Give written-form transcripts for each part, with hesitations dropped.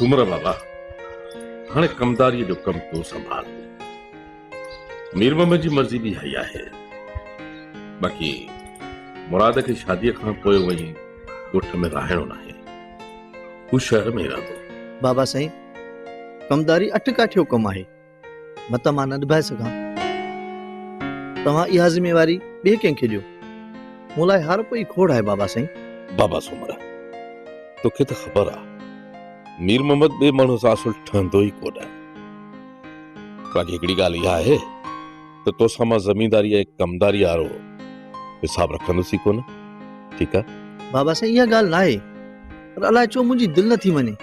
सुमर बाबा हाणे कमदारी जो कम तो संभाल। मीर मोहम्मद जी मर्जी भी हया है, बाकी मुराद के शादी खां पोइ वही गोठ में रहणो न है, हू शहर में रहंदो। बाबा साईं, कमदारी अटकाठियो कम आहे, मत मां न निभाए सघां। तव्हां इहा ज़िम्मेवारी ॿिए कंहिंखे ॾियो, मूं लाइ हर कोई खोड़ आहे बाबा साईं। बाबा सुमर, तोखे त ख़बर आहे मीर मोहम्मद ॿिए माण्हू सां असुल ठहंदो ई कोन आहे। बाक़ी हिकिड़ी ॻाल्हि इहा आहे त तोसां मां ज़मींदारी ऐं कमदारी वारो हिसाब रखंदुसि ई कोन। ठीकु आहे बाबा साईं, इहा ॻाल्हि न आहे, पर अलाए छो मुंहिंजी दिलि नथी मञे।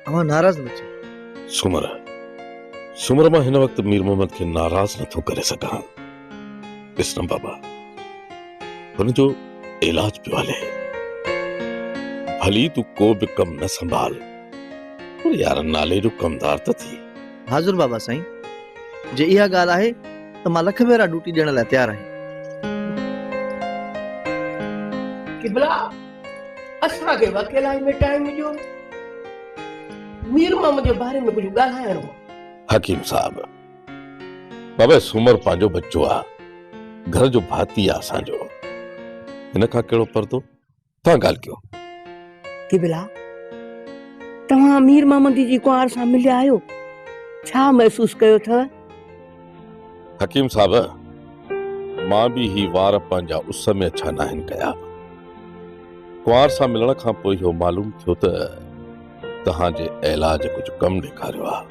तव्हां नाराज़ न थियो। सुमर मां हिन वक़्तु मीर मोहम्मद खे नाराज़ नथो करे सघां। ॾिस न बाबा, हुनजो इलाज पियो हले, भली तूं को बि कम न संभाल, पर यार नाले जो कमदार त थी। हाज़ुर बाबा साईं, जे इहा ॻाल्हि आहे त मां लख भेरा ड्यूटी ॾियण लाइ तयारु आहियां। किबला असांखे वकीलाई में टाइम ॾियो, मीर मोहम्मद जे बारे में कुझु ॻाल्हाइणो। हकीम साहब, बाबा सुमर पंहिंजो बच्चो आहे, घर जो भाती आहे असांजो, हिन खां कहिड़ो पर्दो? तव्हां ॻाल्हि कयो। किबला, तव्हां मीर मोहम्मद जी कुंवार सां मिलिया आहियो, छा महसूस कयो अथव? हकीम साहब, मां बि ही वार पंहिंजा उस में अछा न आहिनि कया। कुंवार सां मिलण खां पोइ इहो मालूम थियो त तव्हांजे इलाज कुझु कम ॾेखारियो आहे।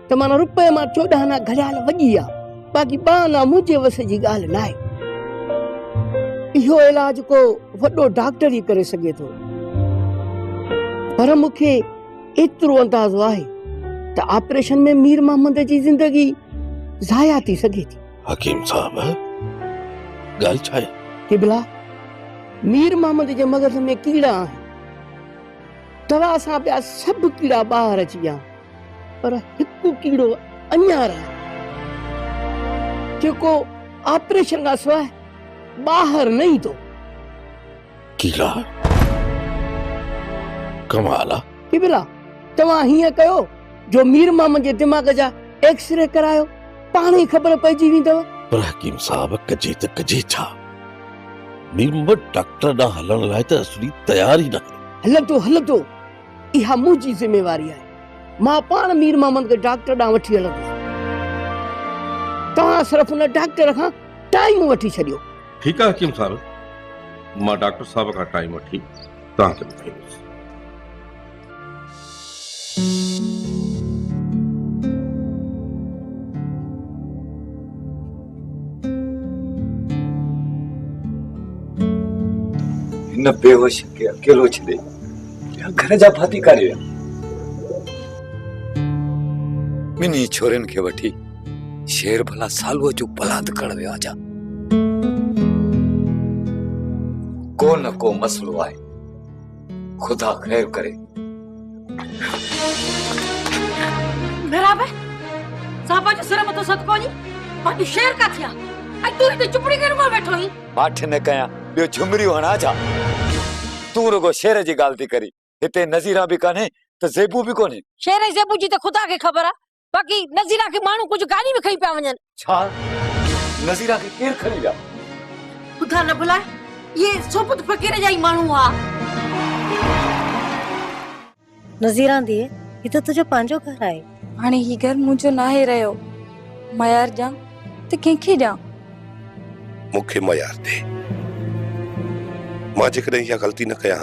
त माना रुपए मां 14 आना घड़ियाल वॼी आहे, बाक़ी 2 आना मुंहिंजे वस जी ॻाल्हि न आहे। इहो इलाज को वॾो डॉक्टर ई करे सघे थो, पर मूंखे एतिरो अंदाज़ो आहे त ऑपरेशन में मीर मोहम्मद जी ज़िंदगी ज़ाया थी सघे थी। हकीम साहब, ॻाल्हि छा आहे? किबला, मीर मोहम्मद जे मग़ज़ में कीड़ा आहिनि, दवा सां ॿिया सभु कीड़ा ॿाहिर अची विया, पर हिकु कीड़ो अञा रहियो जेको ऑपरेशन खां सवाइ ॿाहिर न ईंदो। कीड़ा? कमाल आहे। किबला, तव्हां हीअं कयो जो मीर मोहम्मद जे दिमाग़ जा एक्सरे करायो, पाण ई ख़बर पइजी वेंदव। पर हकीम साहब, कजे त कजे छा? मीर मोहम्मद डॉक्टर ॾांहुं हलण लाइ त असली तयार ई न आहे। हलंदो, इहा मुंहिंजी ज़िम्मेवारी आहे। मां पाण मीर मोहम्मद खे डॉक्टर ॾांहुं वठी हलंदुसि, तव्हां सिर्फ़ु हुन डॉक्टर खां टाइम वठी छॾियो। ठीकु आहे हकीम साहब, मां डॉक्टर साहब खां टाइम वठी तव्हांखे ॿुधाईंदुसि। हिन बेहोश खे अकेलो छॾे घर जा भाती कारे विया। ॿिन्ही छोरनि खे वठी शेर भला सालुअ जो पलांद करण वियो आजा। को न को मसलो आहे, खुदा ख़ैर करे। बराबर साहब जो सिर मतो सदको नी, बाकी शेर का थिया आई तू ही चुपड़ी कर मां बैठो ही। माठ न कया ॿियो झुमरियूं हणा जा। तू रुगो शेर जी ॻाल्हि थी करी, हिते नज़ीरा भी कान्हे त ज़ेबू भी कोन्हे। शेर ऐं ज़ेबू जी त खुदा खे ख़बर आ, बाकी नज़ीरा के माण्हू कुछ गाड़ी में खई पिया वञनि। छा नज़ीरा के केर खणी विया? खुदा न भुलाए, ये सोबत फकीर जा ही माण्हू आ। नज़ीरा दिए, ये तो तुझो पांजो घर आहे। हाणे ही घर मुंहिंजो नाहे रहियो, मयार ॾियां त कंहिंखे ॾियां? मूंखे मयार दे। मां जेकॾहिं इहा ग़लती न कयां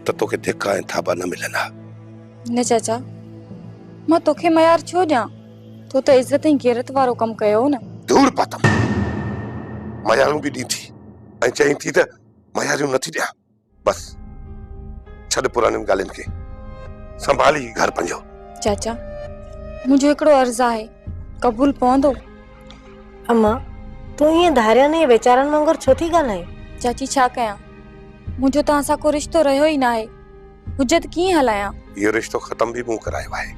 त तोखे धिका ऐं थाबा न मिलंदा। न चाचा, मां तोखे मयार छो ॾियां? तो त इज़त ऐं गैरत वारो कम कयो न। धूड़ पातम, मयारूं बि ॾींथी ऐं चईं थी त मयारूं नथी ॾियां। बस छॾ पुरानियुनि ॻाल्हियुनि खे, संभाली घर पंहिंजो। चाचा, मुंहिंजो हिकिड़ो अर्ज़ु आहे, क़बूल पवंदो? अम्मा, तू ये धारियनि ऐं वीचारनि वांगुरु छो थी ॻाल्हाए? चाची छा कयां, मुंहिंजो तव्हां सां को रिश्तो रहियो ई न आहे, हुजत कीअं हलायां? इहो रिश्तो ख़तम बि मूं करायो आहे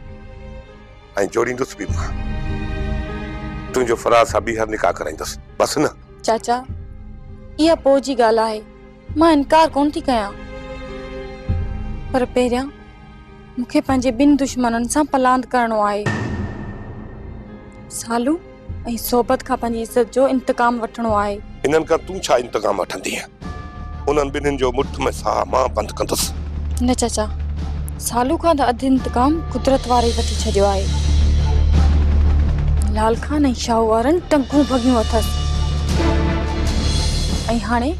ऐं जोड़ींदुसि बि मां। तुंहिंजो फराज़ सां ॿीहर निकाह कराईंदुसि, बस न? चाचा, इहा पोइ जी ॻाल्हि आहे, मां इनकार कोन थी कयां। पर पहिरियां मूंखे पंहिंजे ॿिनि दुश्मननि सां पलांद करणो आहे। सालू ऐं सोबत खां पंहिंजी इज़त जो इंतकाम वठणो आहे। इन्हनि खां तूं छा इंतकाम वठंदी है? उन्हनि ॿिन्हिनि जो मुठ में साह मां बंदि कंदुसि। न चाचा, सालू खां त अधु इंतकाम कुदरत वारे वठी छॾियो आहे। लाल खान ऐं शाहू वारनि टंगूं भॻियूं अथसि ऐं हाणे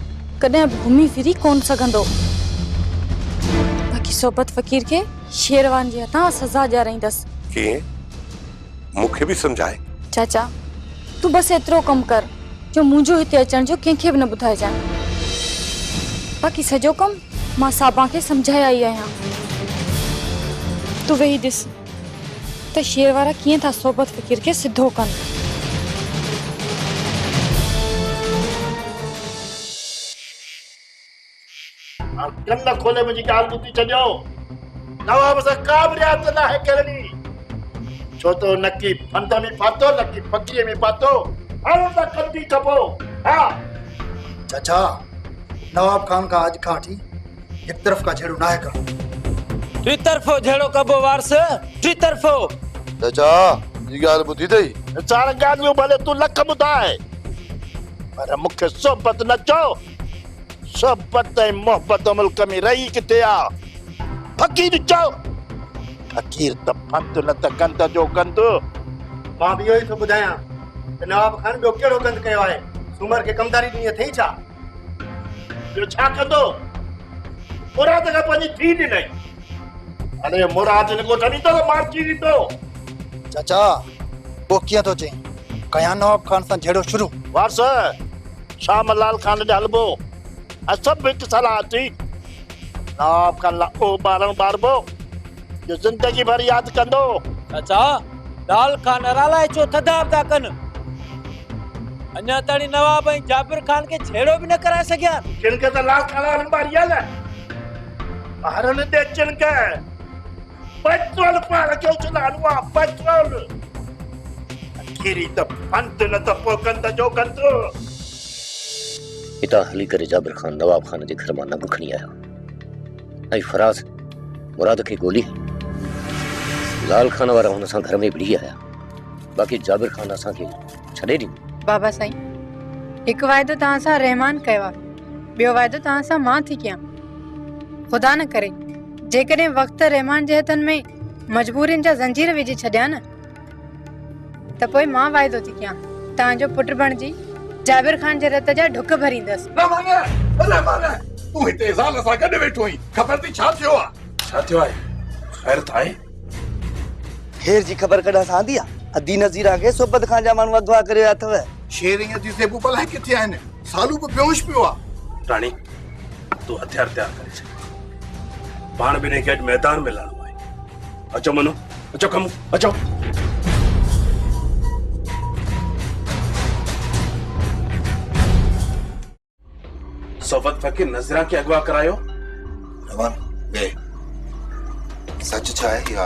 कॾहिं बि घुमी फिरी कोन सघंदो। बाक़ी सोबत फ़कीर खे शेरवान जे हथां सज़ा ॾियाराईंदसि। कीअं? मूंखे बि सम्झाए। चाचा, तू बस एतिरो कमु कर जो मुंहिंजो हिते अचण जो कंहिंखे बि न ॿुधाइजांइ। बाक़ी सॼो कमु मां साबा खे सम्झाए आई आहियां। तू वेही ॾिस त शेर वारा कीअं था सोबत फ़कीर खे सिधो कनि। कन खोले मुंहिंजी ॻाल्हि ॿुधी छॾियो। नवाब सां का बि रियात न आहे करणी, छो तो नकी फंद में पातो नकी फकीअ में पातो। हाणे त कंदी कबो। हा चाचा, नवाब खान का आज खाटी एक तरफ का झेड़ो ना है का टी तरफो झेड़ो कबो वारस टी तरफो। चाचा जी ॻाल्हि ॿुधी अथई? चार ॻाल्हियूं भले तूं लख ॿुधाए, पर मूंखे सोबत न चओ। सोबत ऐं मोहबत मुल्क में रही किथे आ? फकीर चओ। फकीर त फंद न त गंद जो गंद। मां भी यही तो बुधाया कि नवाब खान ॿियो कहिड़ो गंद कयो आहे? सूमर खे कमदारी ॾिनी अथई छा? ॿियो छा कंदो? मुराद खां पंहिंजी थी ॾिनई। अरे मुराद ने को ॾींदो त मार थी ॾींदो। चाचा वो कीअं थो चई कयां नवाब खान सां झेड़ो शुरू? वारस शाम लाल खान ॾे हलबो ऐं सभु हिकु सलाह थी। नवाब खान ला ओ ॿारनि ॿारबो जो ज़िंदगी भर यादि कंदो। चाचा, लाल खान रालाए चो थदाब था कनि। अञा ताणी नवाब ऐं जाबिर खान खे झेड़ो बि न कराए सघिया। किन के त लाल खान वारनि ॿारी आहे न। ॿारनि ॾे चिन के पेट्रोल पाण खे उछलाइणो आहे। पेट्रोल खीरी त फंद न त पोइ गंद जो गंद। हितां हली करे जाबिर खान नवाब खान जे घर मां नंग खणी आयो ऐं फराज़ मुराद खे ॻोल्ही। लाल खान वारा हुन सां घर में बिड़ी आया। बाक़ी जाबिर खान असांखे छॾे ॾिनो। बाबा साईं, हिकु वाइदो तव्हां सां रहमान कयो आहे, ॿियो वाइदो तव्हां सां मां थी कयां। ख़ुदा न करे जेकॾहिं वक़्तु रहमान जे हथनि में मजबूरियुनि जा ज़ंजीर विझी छॾिया न, त पोइ मां वाइदो थी कयां तव्हांजो पुटु बणिजी जाबिर खान जे रत जा ढुक भरींदसि। तूं हिते ज़ाल सां गॾु वेठो आहीं, ख़बर थी छा थियो आहे? छा थियो आहे? ख़ैर त आहे? ख़ैर जी ख़बर कॾहिं सां आंदी आहे? अदी नज़ीरा खे सोबत खान जा माण्हू अगवा करे अथव। शेर ऐं अदी ज़ेबू भला किथे आहिनि? सालू बि बेहोश पियो आहे। राणी, तूं हथियार तयारु करे छॾ। पाण ॿिन्ही खे अॼु मैदान में लड़णो आहे। अचो मनो, अचो कमु, अचो। सोबत फ़कीर नज़ीरा खे अगवा करायो। रवान बे सच छा आहे या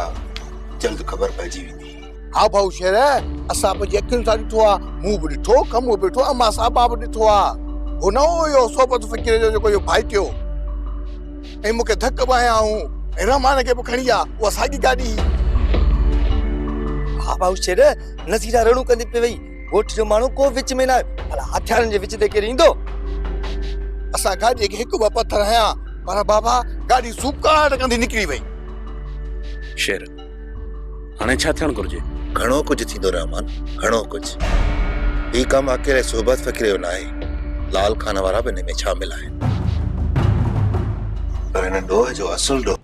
जल्द ख़बर पइजी वेंदी? हा भाऊ शेर, असां पंहिंजी अखियुनि सां ॾिठो आहे, मूं बि ॾिठो, कमु बि ॾिठो, अमा साहबा बि ॾिठो आहे। हो न हुयो सोबत फ़कीर जो जेको इहो भाइटियो ऐं मूंखे धक बि हयां ऐं रहमान खे बि खणी आहे उहा साॻी गाॾी। हा भाऊ शेर, नज़ीरा रणू कंदी पई वई। ॻोठ जो माण्हू को विच में न आहे, भला हथियारनि जे विच ते केरु ईंदो? असां गाॾीअ खे हिकु ॿ पथर हयां, पर बाबा गाॾी सूपकाट कंदी निकिरी वई। शेर, हाणे छा थियणु घुरिजे? घणो कुझु थींदो रहमान, घणो कुझु। ही कमु अकेले सोबत फ़कीर जो न आहे, लाल खान वारा बि हिन में शामिल आहिनि। पर हिन ॾोह जो असुल ॾोह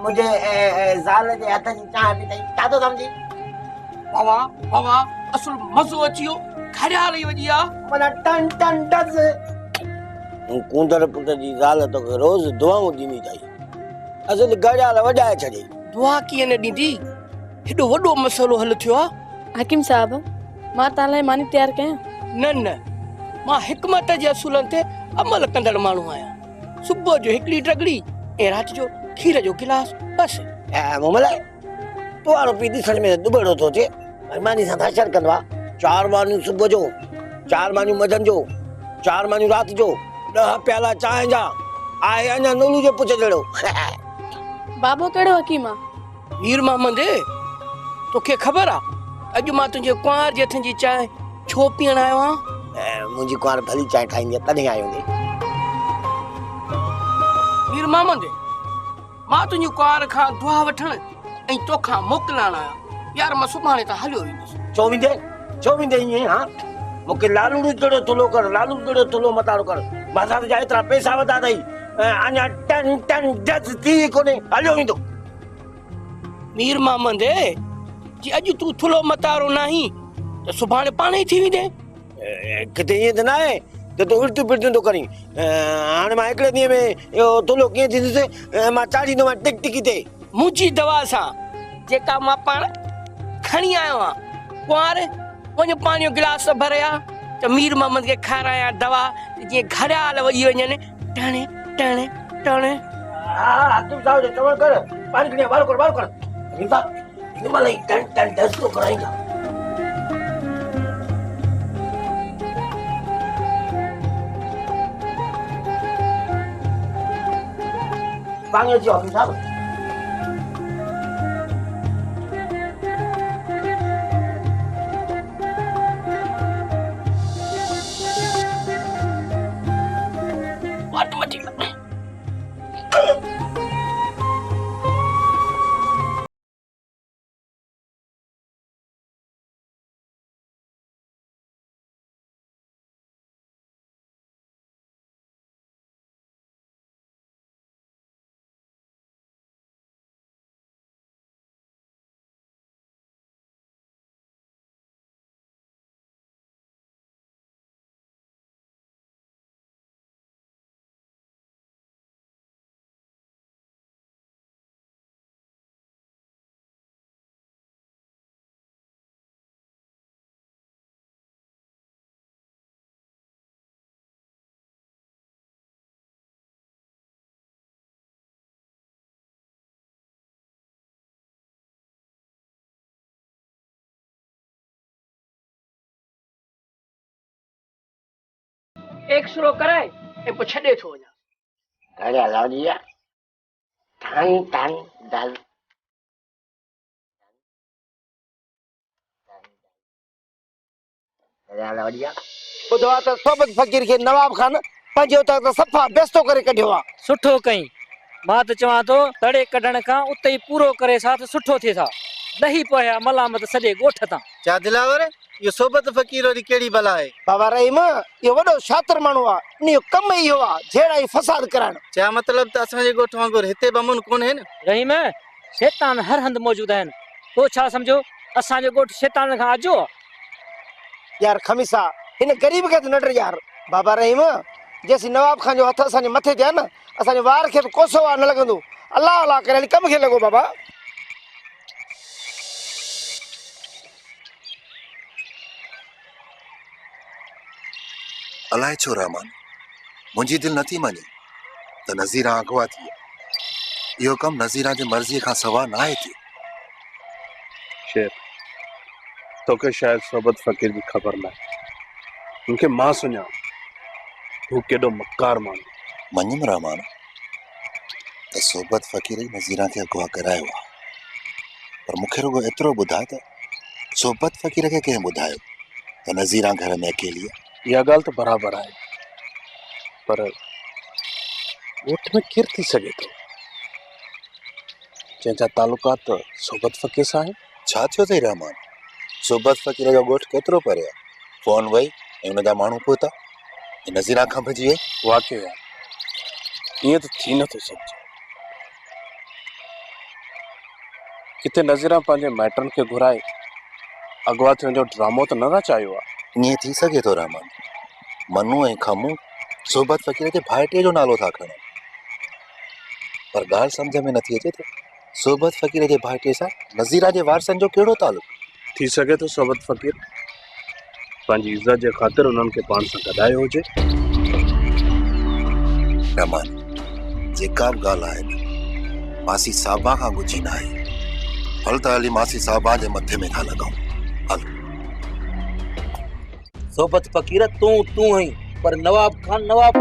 मुझे ज़ाल जे हथ जी चाह बि अथई, छा थो सम्झी? बाबा बाबा असुल मज़ो अची वियो, खड़ियाली वॼी आहे माना टन टन टस। कूंदड़ पुट जी ज़ाल तोखे रोज़ दुआऊं ॾींदी अथई, असुल गड़ियाल वॼाए छॾे। दुआ कीअं न ॾींदी? हेॾो वॾो मसइलो हल थियो आहे। हकीम साहब, मां तव्हां लाइ मानी तयारु कयां? न न, मां हिकमत जे असूलनि ते अमल कंदड़ माण्हू आहियां। सुबुह जो हिकिड़ी टगड़ी ऐं राति जो खीर जो गिलास, बसि। मोमलाए, तूं वारो पी ॾिसण में दुबड़ो थो थिए, मानी सां छा कंदो आहे? 4 मानियूं सुबुह जो, 4 मानियूं मंझंदि जो, 4 मानियूं राति जो, 10 प्याला चांहि जा, आहे अञा नोलू जो पुछ जड़ो बाबो कहिड़ो हकीम आहे? मीर मोहम्मद, तोखे ख़बर आहे अॼु मां तुंहिंजे कुंवार जे हथनि जी चांहि छो पीअण आयो आहियां? मुंहिंजी कुंवार भली चांहि ठाहींदी आहे, तॾहिं आयो हूंदे। मीर मोहम्मद, मां तुंहिंजी कुंवार खां दुआ वठण ऐं तोखां मोकिलण आहियां। यार मां सुभाणे त हलियो ईंदुसि। छो वेंदे ईअं? हा मूंखे लालू जहिड़ो तुलो कर, लालू जहिड़ो तुलो मताड़ो कर। मां जा एतिरा पैसा वधा अथई, अञा टन टन जज थी कोन्हे, हलियो ईंदो। मीर मोहम्मद, जी अॼु तूं थुलो मतारो नहीं त सुभाणे पाण ई थी वेंदे। किथे ईअं त न आहे त तूं उल्टियूं पिल्टियूं थो करीं। हाणे मां हिकिड़े ॾींहं में इहो तुलो कीअं थींदुसि? मां चाढ़ींदोमांइ टिक टिकी ते मुंहिंजी दवा सां, जेका मां पाण खणी आयो आहियां। कुंवार वञ पाणी जो गिलास भरे आ त मीर मोहम्मद खे खारायां दवा, जीअं घड़ियाल वॼी वञनि टणे टणे टणे। हा तूं साहब चवण कर, पाणी खणी वारो कर रीता इन महिल ई टन टन डस थो कराईंदा। पाणी अची वियो साहब। एक्सरो कराए ऐं पोइ छॾे थो वञा। घड़िया लाउडिया टन टन डल घड़िया लाउडिया ॿुधो आहे त सोबत फ़कीर खे नवाब खान पंहिंजे उतां त सफ़ा बेस्तो करे कढियो आहे। सुठो कई। मां त चवां थो तड़े कढण खां उते ई पूरो करे सा त सुठो थिए था। ॾही पिया मलामत सॼे ॻोठ तां। छा दिलावर, इहो सोबत फ़कीर वारी कहिड़ी बला आहे? बाबा रहीम, इहो वॾो शातिर माण्हू आहे। इनजो कमु ई इहो आहे, जहिड़ा ई फसाद कराइण। छा मतिलब त असांजे ॻोठ वांगुरु हिते बमुन कोन्हे न? रहीम, शैतान हर हंधि मौजूद आहिनि। तो छा सम्झो असांजो ॻोठ शैतान खां आजो? यार खमीसा, हिन गरीब खे त न डर यार। बाबा रहीम, जेसी नवाब खान जो हथ असांजे मथे ते आहे न, असांजे वार खे कोसो वार न लॻंदो। अल्लाह अल्लाह करे कम खे लॻो बाबा। अलाए छो रहमान मुंहिंजी दिलि नथी मञे त नज़ीरा अगवा थी। इहो कमु नज़ीरा जी मर्ज़ीअ खां सवा न आहे थी। शेर, तोखे शायद सोबत फ़कीर जी ख़बर न आहे। उनखे मां सुञाण, हू केॾो मकार माण्हू। मञुमि रहमान त सोबत फ़कीर ई नज़ीरा खे अगवा करायो आहे, पर मूंखे रुगो एतिरो ॿुधाए त सोबत फ़कीर खे कंहिं ॿुधायो त नज़ीरा घर में अकेली आहे? इहा ॻाल्हि त बराबरि आहे, पर ॻोठ में केरु थी सघे थो जंहिंजा तालुकात सोबत फ़कीर सां आहिनि? छा थियो अथई रहमान? सोबत फ़कीर जो ॻोठ केतिरो परे आहे? फोन वई ऐं हुनजा माण्हू पहुता, नज़ीरा खां भॼी वई। वाक़ई ईअं त थी नथो सघे। किथे नज़ीरा पंहिंजे माइटनि खे घुराए अगवा थियण जो ड्रामो त न रचायो आहे? ईअं थी सघे थो रहमान। मनू ऐं खमू सोबत फ़कीर जे भाइटे जो नालो था खणनि, पर ॻाल्हि सम्झ में नथी अचे त सोबत फ़कीर जे भाइटे सां नज़ीरा जे वारसनि जो कहिड़ो तालुक? थी सघे थो सोबत फ़कीर पंहिंजी इज़त जे ख़ातिर उन्हनि खे पाण सां गॾायो हुजे। रहमान, जेका बि ॻाल्हि आहे न, मासी साहबा खां गुझी न आहे। हल त हली मासी साहबा जे मथे में था लॻाऊं। हल। सोबत फ़कीर तूं आई, पर नवाब खान नवाब।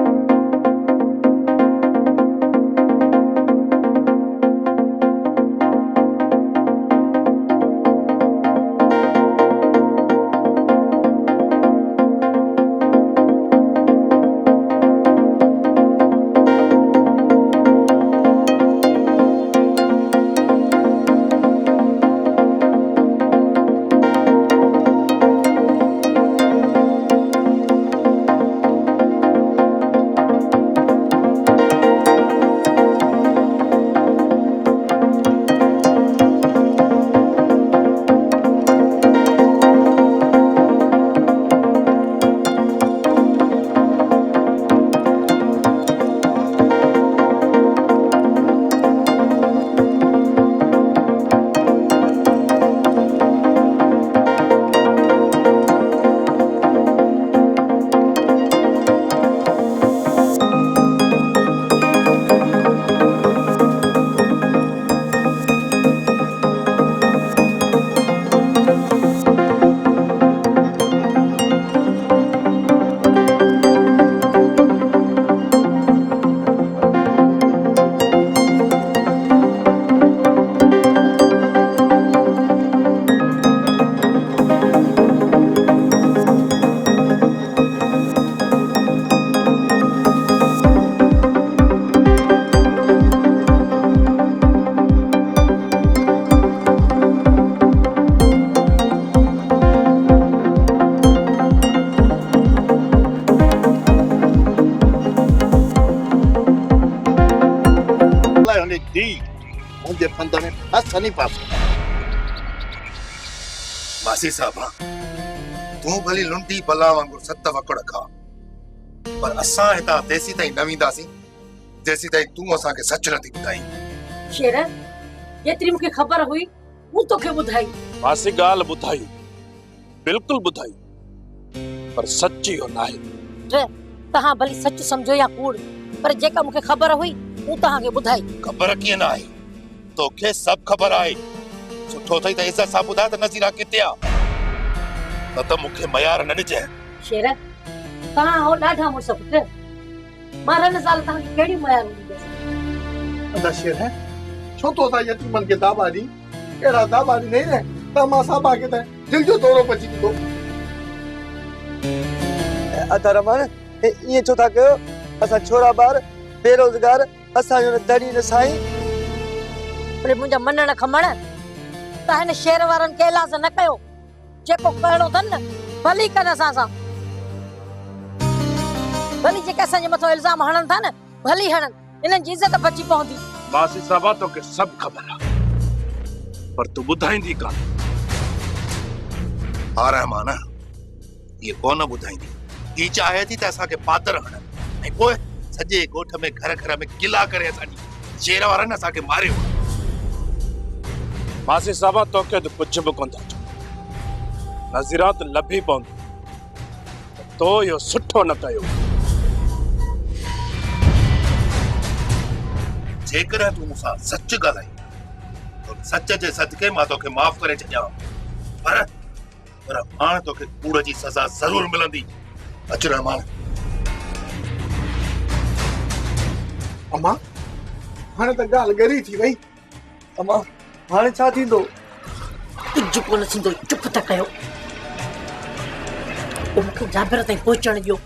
मुझे फंद में हस नहीं पास मासी साहबा तू भली लुंटी बला वांगुर सत वकड़ खा पर असां हितां तेसी ताईं न वेंदासीं जेसी ताईं तू असां के सच नथी ॿुधाई। शेर जेतिरी मूंखे ख़बर हुई मूं तोखे ॿुधाई। मासी ॻाल्हि ॿुधाई, बिल्कुलु ॿुधाई, पर सची हो नाहे। तहां भली सच समझो या कूड़, पर जेका मूंखे ख़बर हुई मूं तहांखे ॿुधाई। ख़बर कीअं न आहे, तोखे सभु ख़बर आहे। सुठो अथई त इज़त सां ॿुधाए त नज़ीरा किथे आहे, न त मूंखे मयार न ॾिजे। शेर तहां हो ॾाढा मुड़ुस पुट, मां रन साल तहांखे कहिड़ी मयार ॾींदसि। अदा शेर है छो तो ता यतीमन के दाबा दी एड़ा दाबा दी नहीं रे त मां साबा के त दिल जो दौरो पची दो। अदा रमान ये छो था कयो, असा छोरा बार बेरोजगार असा जो दड़ी न साई पर मुंजा मनण खमण त हिन शेर वारन के इलाज न कयो, जेको कहिड़ो थन भली कन असां सां, भली जेके असांजे मथो इल्जाम हणन था न भली हणन, इन्हनि जी इज़त बची पवंदी। मासी साहबा तोखे सभु ख़बर आहे, पर तू ॿुधाईंदी कान। हा रहमान ये कोन ॿुधाईंदी, ही चाहे थी त असांखे पातर हणन ऐं पोइ सॼे ॻोठ में घर घर में गिला करे असांजी शेर वारनि असांखे मारियो। मासी साहबा तोखे त कुझु बि कोन था चओ, नज़ीरा त लभी पवंदी, तो इहो सुठो न कयो। जेकर तू मूंसां सच ॻाल्हाई तो सच जे सदके मां तोखे माफ़ करे छॾियां, पर हाणे तोखे कूड़ जी सज़ा ज़रूर मिलंदी। अच रहमान। अम्मा हाणे त ॻाल्हि गरी थी वई, अम्मा हाणे छा थींदो? कुझु कोन थींदो, चुप था कयो। मूंखे जाबिर ताईं पहुचण ॾियो।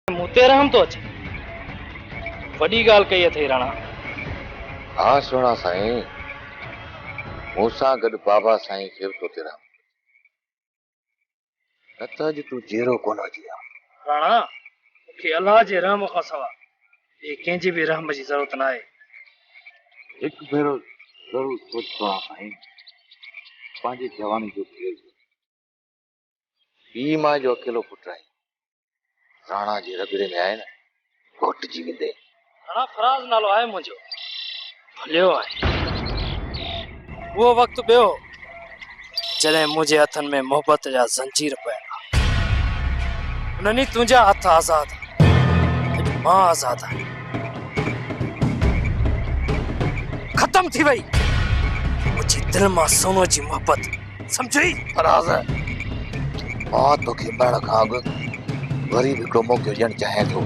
मुते रहम तो अचे, वॾी ॻाल्हि कई अथई राणा। हाँ सुहिणा साईं, मूंसां गॾु बाबा साईं खे बि तोते रहम, न त अॼु तूं जहिड़ो कोन अची आ। राणा मूंखे अलाह जे रहम खां सवाइ ॿिए कंहिंजी बि रहम जी ज़रूरत न आहे। हिकु भेरो ज़रूर सोचो साईं, पंहिंजी जवानी जो खेल पीउ मां जो अकेलो पुटु आहे, राणा जे रगड़े में आहे न, घोटिजी वेंदे। राणा फराज़ नालो आहे मुंहिंजो, भलियो आहे। उहो वक़्तु ॿियो जॾहिं मुंहिंजे हथनि में मोहबत जा ज़ंजीर पिया, उन्हनि तुंहिंजा हथ आज़ाद, अॼु मां आज़ाद आहियां। खत्म थी वई मुंहिंजी दिलि मां सोनो जी मोहबत, सम्झी? फराज़ मां तोखे ॿाहिरि खां अॻु वरी बि हिकिड़ो मौक़ो ॾियणु चाहियां थो।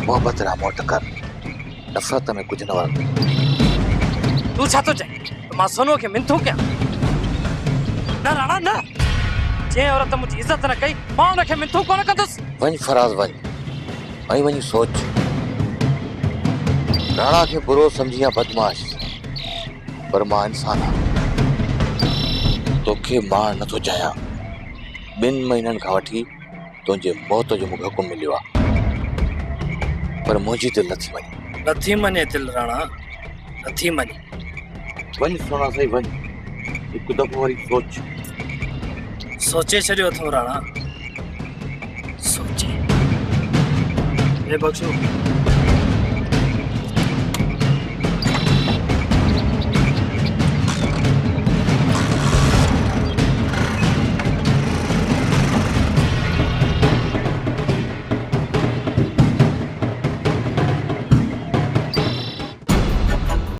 मोहबत लाइ मोट कर, नफ़रत में कुझु न वण। तूं छा थो चए मां सोनो खे मिंथू कयां? न राणा न, जंहिं औरत मुंहिंजी इज़त न कई मां हुनखे मिंथू कोन कंदुसि। वञ फराज़ वञ, ऐं वञी सोच। राणा खे बुरो सम्झी या बदमाश, पर मां इंसान आहियां, तोखे मार नथो चाहियां। 2 महीननि खां वठी तुंहिंजे मौत जो मूंखे हुकुम मिलियो आहे, पर मुंहिंजी दिलि नथी मञे दिलि राणा, नथी मञे। वञ सोना साईं वञ, हिकु दफ़ो वरी सोच। सोचे छॾियो अथऊं राणा, सोचे। हे बख्शू